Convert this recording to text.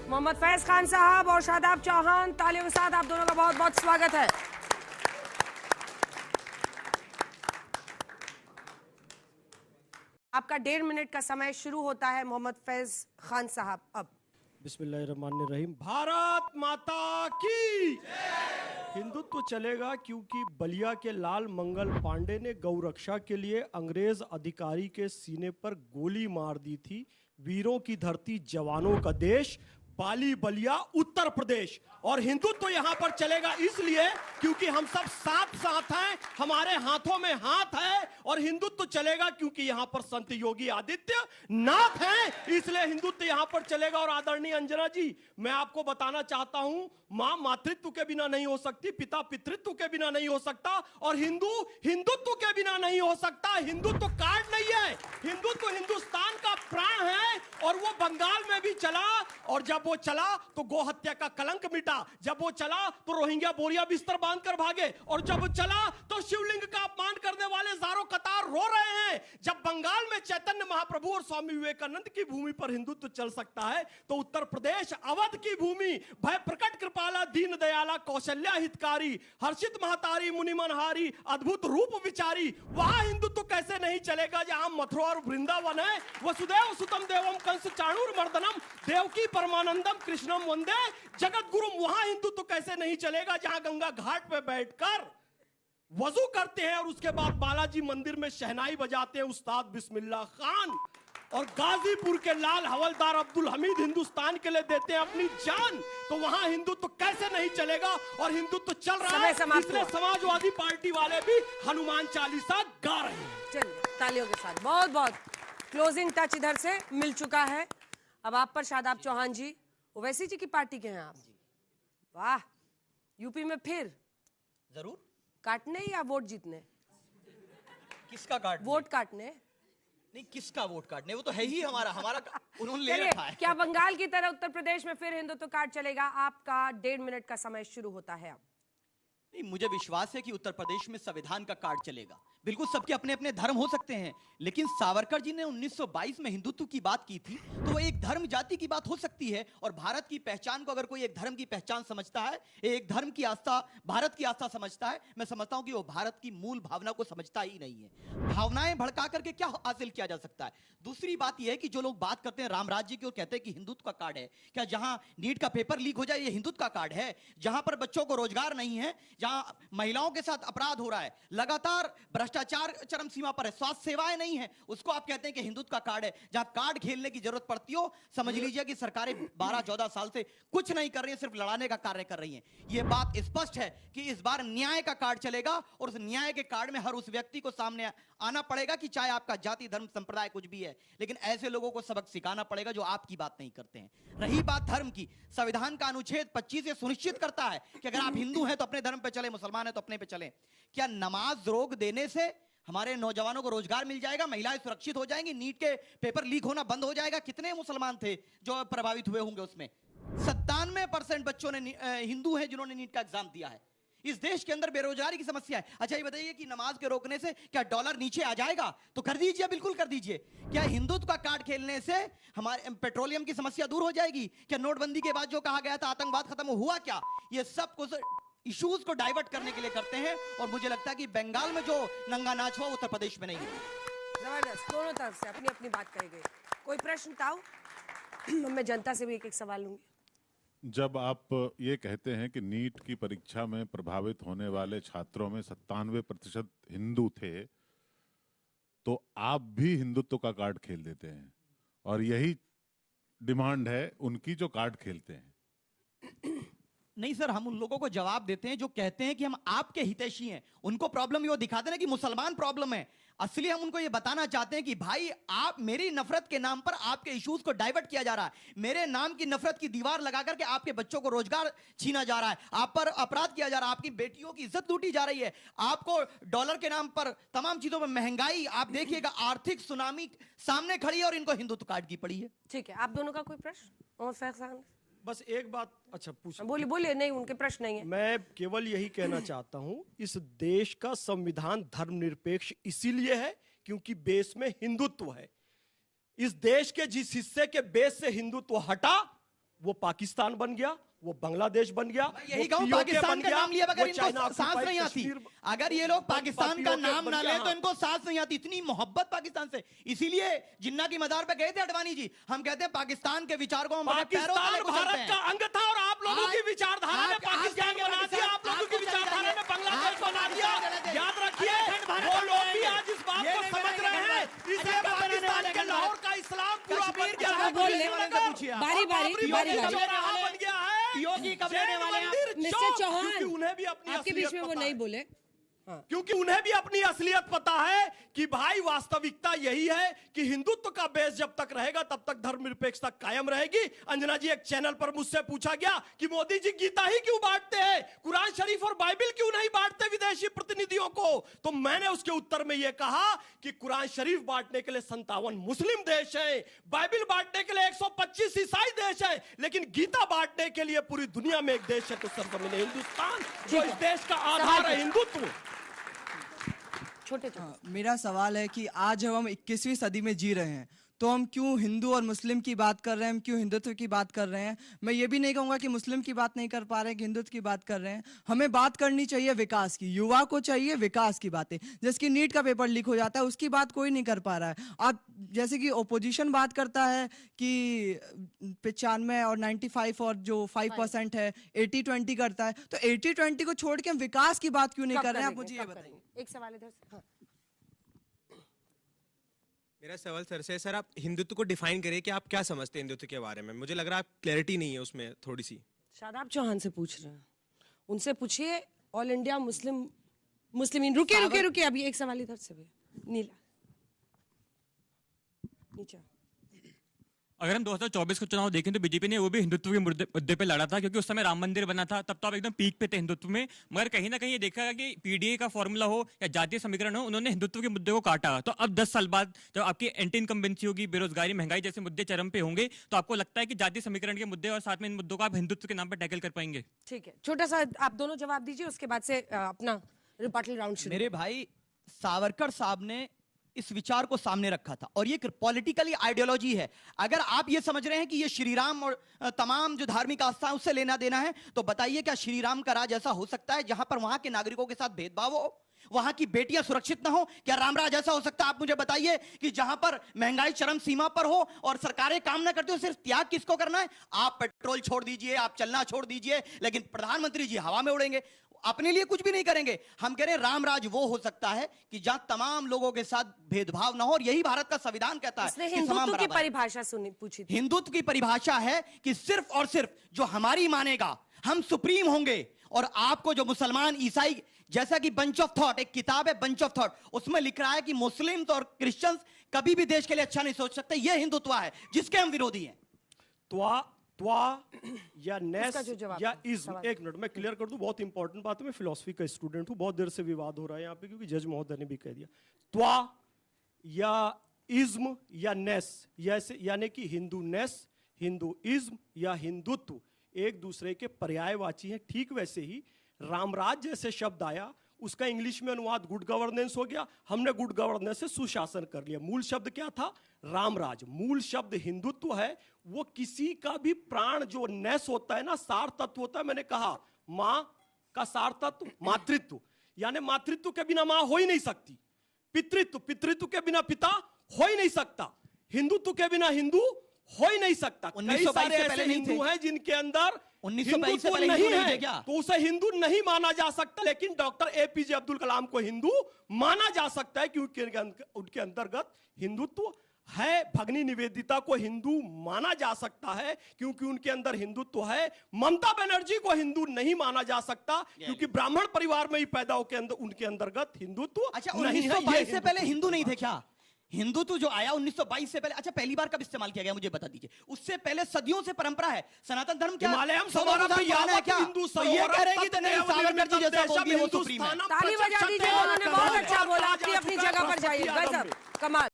मोहम्मद फैज खान साहब और शादाब चौहान, तालियों के साथ आप दोनों का बहुत बहुत स्वागत है। आपका 1.5 मिनट का समय शुरू होता है मोहम्मद फैज खान साहब। अब बिस्मिल्लाहिर्रहमानिर्रहीम। भारत माता की हिंदुत्व चलेगा क्योंकि बलिया के लाल मंगल पांडे ने गौ रक्षा के लिए अंग्रेज अधिकारी के सीने पर गोली मार दी थी। वीरों की धरती, जवानों का देश, पाली बलिया उत्तर प्रदेश। और हिंदुत्व यहाँ पर चलेगा इसलिए क्योंकि हम सब साथ साथ हैं, हमारे हाथों में हाथ है। और हिंदुत्व चलेगा क्योंकि यहाँ पर संत योगी आदित्यनाथ हैं, इसलिए हिंदुत्व यहाँ पर चलेगा। और आदरणीय अंजना जी, मैं आपको बताना चाहता हूं, मां मातृत्व के बिना नहीं हो सकती, पिता पितृत्व के बिना नहीं हो सकता, और हिंदू हिंदुत्व के बिना नहीं हो सकता। हिंदुत्व कार्ड नहीं है, हिंदुत्व हिंदुस्तान का प्राण है। और वो बंगाल में भी चला, और जब वो चला तो गौ हत्या का कलंक मिटा। जब वो चला तो रोहिंग्या बोरिया बिस्तर बांधकर भागे, और जब वो चला तो शिवलिंग का अपमान करने वाले हजारों कतार रो रहे हैं। जब बंगाल में चैतन्य महाप्रभु और स्वामी विवेकानंद की भूमि पर हिंदुत्व चल सकता है, तो उत्तर प्रदेश अवध की भूमि, भय प्रकट कृपाला दीन दयाला कौशल्या हितकारी, हर्षित महतारी मुनि मनहारी अद्भुत रूप विचारी, वहां हिंदुत्व कैसे नहीं चलेगा जहां मथुरा और वृंदावन है। वसुदेव सुतम देवम कंस चाणूर मर्दनम देवकी परमानंदम कृष्णम वंदे जगत गुरुम, वहां हिंदुत्व कैसे नहीं चलेगा जहां गंगा घाट पे बैठकर वजू करते हैं और उसके बाद बालाजी मंदिर में शहनाई बजाते हैं उस्ताद बिस्मिल्लाह खान, और गाजीपुर के लाल हवलदार अब्दुल हमीद हिंदुस्तान के लिए देते हैं अपनी जान। तो वहां हिंदुत्व कैसे नहीं चलेगा? और हिंदुत्व चल रहा है, इसलिए समाजवादी पार्टी वाले भी हनुमान चालीसा गा रहे हैं। चलिए तालियों के साथ बहुत बहुत क्लोजिंग टच इधर से मिल चुका है। अब आप पर शादाब चौहान जी, ओवैसी जी की पार्टी के हैं आप। वाह, यूपी में फिर जरूर काटने या वोट जीतने? किसका काटने? वोट काटने नहीं, किसका वोट काटने? वो तो है ही हमारा उन्होंने ले रखा है। क्या बंगाल की तरह उत्तर प्रदेश में फिर हिंदुत्व कार्ड चलेगा? आपका 1.5 मिनट का समय शुरू होता है अब। नहीं, मुझे विश्वास है कि उत्तर प्रदेश में संविधान का कार्ड चलेगा। बिल्कुल सबके अपने अपने धर्म हो सकते हैं, लेकिन सावरकर जी ने 1922 में हिंदुत्व की बात की थी, तो वो एक धर्म जाति की बात हो सकती है। और भारत की पहचान को अगर कोई एक धर्म की पहचान समझता है, एक धर्म की आस्था, भारत की आस्था समझता है, मैं समझता हूं कि वो भारत की मूल भावना को समझता ही नहीं है। भावनाएं भड़का करके क्या हासिल किया जा सकता है? दूसरी बात यह है कि जो लोग बात करते हैं राम राज्य की और कहते हैं कि हिंदुत्व का कार्ड है, क्या जहां नीट का पेपर लीक हो जाए ये हिंदुत्व का कार्ड है? जहां पर बच्चों को रोजगार नहीं है, जहां महिलाओं के साथ अपराध हो रहा है, लगातार भ्रष्टाचार चरम सीमा पर है, स्वास्थ्य सेवाएं नहीं है, उसको आप कहते हैं कि हिंदुत्व का कार्ड है? जहां कार्ड खेलने की जरूरत पड़ती हो, समझ लीजिए कि सरकारें 12-14 साल से कुछ नहीं कर रही है, सिर्फ लड़ाने का कार्य कर रही हैं। यह बात स्पष्ट है कि इस बार न्याय का कार्ड चलेगा, और उस न्याय के कार्ड में हर उस व्यक्ति को सामने आना पड़ेगा कि चाहे आपका जाति धर्म संप्रदाय कुछ भी है, लेकिन ऐसे लोगों को सबक सिखाना पड़ेगा जो आपकी बात नहीं करते हैं। रही बात धर्म की, संविधान का अनुच्छेद 25 ये सुनिश्चित करता है कि अगर आप हिंदू हैं तो अपने धर्म पे चले, मुसलमान है तो अपने पे चले। क्या नमाज रोक देने से हमारे नौजवानों को रोजगार मिल जाएगा, महिलाएं सुरक्षित हो जाएंगी, नीट के पेपर लीक होना बंद हो जाएगा? कितने मुसलमान थे जो प्रभावित हुए होंगे? उसमें 97% बच्चों ने हिंदू हैं जिन्होंने नीट का एग्जाम दिया है। इस देश के अंदर बेरोजगारी की समस्या है। अच्छा ये बताइए कि नमाज के रोकने से क्या डॉलर नीचे आ जाएगा? तो कर दीजिए, बिल्कुल कर दीजिए। क्या हिंदुत्व का कार्ड खेलने से हमारे पेट्रोलियम की समस्या दूर हो जाएगी? क्या नोटबंदी के बाद जो कहा गया था आतंकवाद खत्म हुआ क्या? ये सब कुछ इश्यूज को डाइवर्ट करने के लिए करते हैं, और मुझे लगता है कि बंगाल में जो नंगा नाच हुआ उत्तर प्रदेश में नहीं है। जबरदस्त, दोनों तरफ से अपनी अपनी बात कही गई। कोई प्रश्न ताऊ? मैं जनता से भी एक एक सवाल लूंगी। जब आप ये कहते हैं कि नीट की परीक्षा में प्रभावित होने वाले छात्रों में 97% हिंदू थे, तो आप भी हिंदुत्व का कार्ड खेल देते हैं, और यही डिमांड है उनकी जो कार्ड खेलते हैं। नहीं सर, हम उन लोगों को जवाब देते हैं जो कहते हैं कि हम आपके हितैषी हैं। उनको प्रॉब्लम ये दिखाते हैं कि मुसलमान प्रॉब्लम है। असली हम उनको ये बताना चाहते हैं कि भाई आप, मेरी नफरत के नाम पर आपके इश्यूज को डाइवर्ट किया जा रहा है, मेरे नाम की नफरत की दीवार लगा करके आपके बच्चों को रोजगार छीना जा रहा है, आप पर अपराध किया जा रहा है, आपकी बेटियों की इज्जत लूटी जा रही है, आपको डॉलर के नाम पर तमाम चीजों में महंगाई, आप देखिएगा आर्थिक सुनामी सामने खड़ी है, और इनको हिंदुत्व कार्ड की पड़ी है। ठीक है, आप दोनों का कोई प्रश्न? और फैज बस एक बात, अच्छा पूछ, बोलिए बोलिए। नहीं, उनके प्रश्न नहीं है। मैं केवल यही कहना चाहता हूं, इस देश का संविधान धर्मनिरपेक्ष इसीलिए है क्योंकि बेस में हिंदुत्व है। इस देश के जिस हिस्से के बेस से हिंदुत्व हटा, वो पाकिस्तान बन गया, वो बांग्लादेश बन गया, यही वो कहूं, POK पाकिस्तान बन का गया, नाम लिया बगैर वो इनको चाइना सांस नहीं आती। कश्मीर अगर ये लोग पाकिस्तान का POK नाम बन ना गया, ले तो इनको सांस नहीं आती। इतनी मोहब्बत पाकिस्तान से, इसीलिए जिन्ना की मजार पे गए थे अडवाणी जी। हम कहते हैं पाकिस्तान के विचार को हम अपने पैरों तले पाकिस्तान कुचलते भारत हैं। का अंग था और आप लोगों की विचारधारा ने पाकिस्तान बना दिया, आप लोगों की विचारधारा ने बांग्लादेश बना दिया। याद रखिए, वो लोग भी आज इस बात को समझ रहे हैं, इसलिए पाकिस्तान के लाहौर का इस्लाम पूरा बन गया है। बोल ले, बारी बारी बारी चौराहा बन गया है। योगी कब लेने वाले हैं? मिस्टर चौहान, क्योंकि उन्हें भी अपनी आपके बीच में वो असलियत नहीं पता बोले। है। क्योंकि उन्हें भी अपनी असलियत पता है कि भाई वास्तविकता यही है कि हिंदुत्व का बेस जब तक रहेगा तब तक धर्मनिरपेक्षता कायम रहेगी। अंजना जी, एक चैनल पर मुझसे पूछा गया कि मोदी जी गीता ही क्यों बांटते हैं, कुरान शरीफ और बाइबिल क्यों नहीं बांटते विदेशी प्रतिनिधियों को? तो मैंने उसके उत्तर में यह कहा कि कुरान शरीफ बांटने के लिए 57 मुस्लिम देश है, बाइबिल बांटने के लिए 125 ईसाई देश है, लेकिन गीता बांटने के लिए पूरी दुनिया में एक देश है, तो सरजमीन हिंदुस्तान, जो इस देश का आधार है हिंदुत्व। छोटे मेरा सवाल है कि आज जब हम 21वीं सदी में जी रहे हैं तो हम क्यों हिंदू और मुस्लिम की बात कर रहे हैं, हम क्यों हिंदुत्व की बात कर रहे हैं? मैं ये भी नहीं कहूँगा कि मुस्लिम की बात नहीं कर पा रहे हैं, कि हिंदुत्व की बात कर रहे हैं। हमें बात करनी चाहिए विकास की, युवा को चाहिए विकास की बातें। जिसकी नीट का पेपर लीक हो जाता है उसकी बात कोई नहीं कर पा रहा है। आप जैसे कि ओपोजिशन बात करता है कि 95 और 95 और जो 5% है 80-20 करता है, तो 80-20 को छोड़ के हम विकास की बात क्यों नहीं कर रहे हैं? आप मुझे ये बताइए। एक सवाल इधर से। हाँ। मेरा सवाल सर से, सर आप हिंदुत्व को डिफाइन करिए कि आप क्या समझते हैं हिंदुत्व के बारे में। मुझे लग रहा है आप क्लैरिटी नहीं है उसमें थोड़ी सी। शादाब चौहान से पूछ रहे हैं, उनसे पूछिए। ऑल इंडिया मुस्लिमीन, रुकिए अभी एक सवाल इधर से भी। नीला नीचे। अगर हम 2024 का चुनाव देखें तो बीजेपी ने वो भी हिंदुत्व के मुद्दे पे लड़ा था, क्योंकि उस समय राम मंदिर बना था, तब तो आप एकदम पीक पे थे हिंदुत्व में। मगर कहीं ना कहीं ये देखा गया कि पीडीए का फॉर्मूला हो या जातीय समीकरण हो, उन्होंने हिंदुत्व के मुद्दे को काटा। तो अब 10 साल बाद जब आपकी एंटी इनकम्बेंसी होगी, बेरोजगारी, महंगाई जैसे मुद्दे चरम पे होंगे, तो आपको लगता है कि जातीय समीकरण के मुद्दे और साथ में इन मुद्दों को आप हिंदुत्व के नाम पर टैकल कर पाएंगे? ठीक है, छोटा सा आप दोनों जवाब दीजिए, उसके बाद से अपना रिपॉर्टल राउंड शुरू। मेरे भाई सावरकर साहब ने इस विचार को सामने रखा था और ये पॉलिटिकली आइडियोलॉजी है। अगर आप ये समझ रहे हैं कि ये श्री राम और तमाम जो धार्मिक आस्था है उससे लेना देना है, तो बताइए क्या श्री राम का राज ऐसा हो सकता है जहां पर वहां के नागरिकों के साथ भेदभाव हो, वहां की बेटियां सुरक्षित ना हो? क्या रामराज ऐसा हो सकता है? आप मुझे बताइए कि जहां पर महंगाई चरम सीमा पर हो और सरकारें काम ना करती हो, सिर्फ त्याग किसको करना है? आप पेट्रोल छोड़ दीजिए, आप चलना छोड़ दीजिए, लेकिन प्रधानमंत्री जी हवा में उड़ेंगे, अपने लिए कुछ भी नहीं करेंगे। हम कह रहे हैं रामराज वो हो सकता है कि जहां तमाम लोगों के साथ भेदभाव ना हो, और यही भारत का संविधान कहता है। इसने हिंदुत्व की परिभाषा पूछी थी। हिंदुत्व की परिभाषा है कि सिर्फ और सिर्फ जो हमारी मानेगा, हम सुप्रीम होंगे। और आपको जो मुसलमान, ईसाई, जैसा कि बंच ऑफ थॉट, एक किताब है बंच ऑफ थॉट, उसमें लिख रहा है कि मुस्लिम्स और क्रिश्चियंस कभी भी देश के लिए अच्छा नहीं सोच सकते। यह हिंदुत्व है जिसके हम विरोधी हैं। त्वा या नेस जो जवाब या था, इज्म, एक मिनट मैं क्लियर कर दूं, बहुत इंपॉर्टेंट बात है। मैं फिलॉसफी का स्टूडेंट हूं, बहुत देर से विवाद हो रहा है यहाँ पे, क्योंकि जज महोदय ने भी कह दिया। त्वा या इज्म या नेस, यानी कि हिंदू नेस, हिंदू इज्म या हिंदुत्व एक दूसरे के पर्यायवाची हैं। ठीक वैसे ही रामराज जैसे शब्द आया, उसका इंग्लिश में अनुवाद गुड गवर्नेंस हो गया। हमने गुड गवर्नेंस से सुशासन कर लिया। मूल शब्द क्या था? रामराज। मूल शब्द हिंदुत्व है। वो किसी का भी प्राण जो नेस होता है ना, सार तत्व होता है। मैंने कहा मां का सार तत्व मातृत्व, यानी मातृत्व के बिना मां हो ही नहीं सकती। पितृत्व, पितृत्व के बिना पिता हो ही नहीं सकता। हिंदुत्व के बिना हिंदू हो ही नहीं सकता। 1922 से पहले नहीं हिंदू थे। हैं जिनके अंदर 1922 से पहले नहीं हिंदू नहीं थे है, क्या? तो उसे हिंदू नहीं माना जा सकता। लेकिन डॉक्टर एपीजे अब्दुल कलाम को हिंदू माना जा सकता है, क्योंकि उनके अंतर्गत हिंदुत्व है। भगनी निवेदिता को हिंदू माना जा सकता है क्योंकि उनके अंदर हिंदुत्व है। ममता बनर्जी को हिंदू नहीं माना जा सकता क्योंकि ब्राह्मण परिवार में ही पैदा होकर उनके अंतर्गत हिंदुत्व अच्छा, नहीं है। 1922 से पहले हिंदू नहीं थे क्या? हिंदुत्व जो आया 1922 से पहले, अच्छा पहली बार कब इस्तेमाल किया गया मुझे बता दीजिए। उससे पहले सदियों से परंपरा है। सनातन धर्म क्या हिमालयम सौरभ सौरभ है क्या? हिंदू तो ये कह रहे हैं कि नहीं, सावरकर जी जैसा बोलिए वो सुप्रीम है। ताली बजा दीजिए, उन्होंने बहुत अच्छा बोला। अपनी अपनी जगह पर जाइए। गजब, कमाल।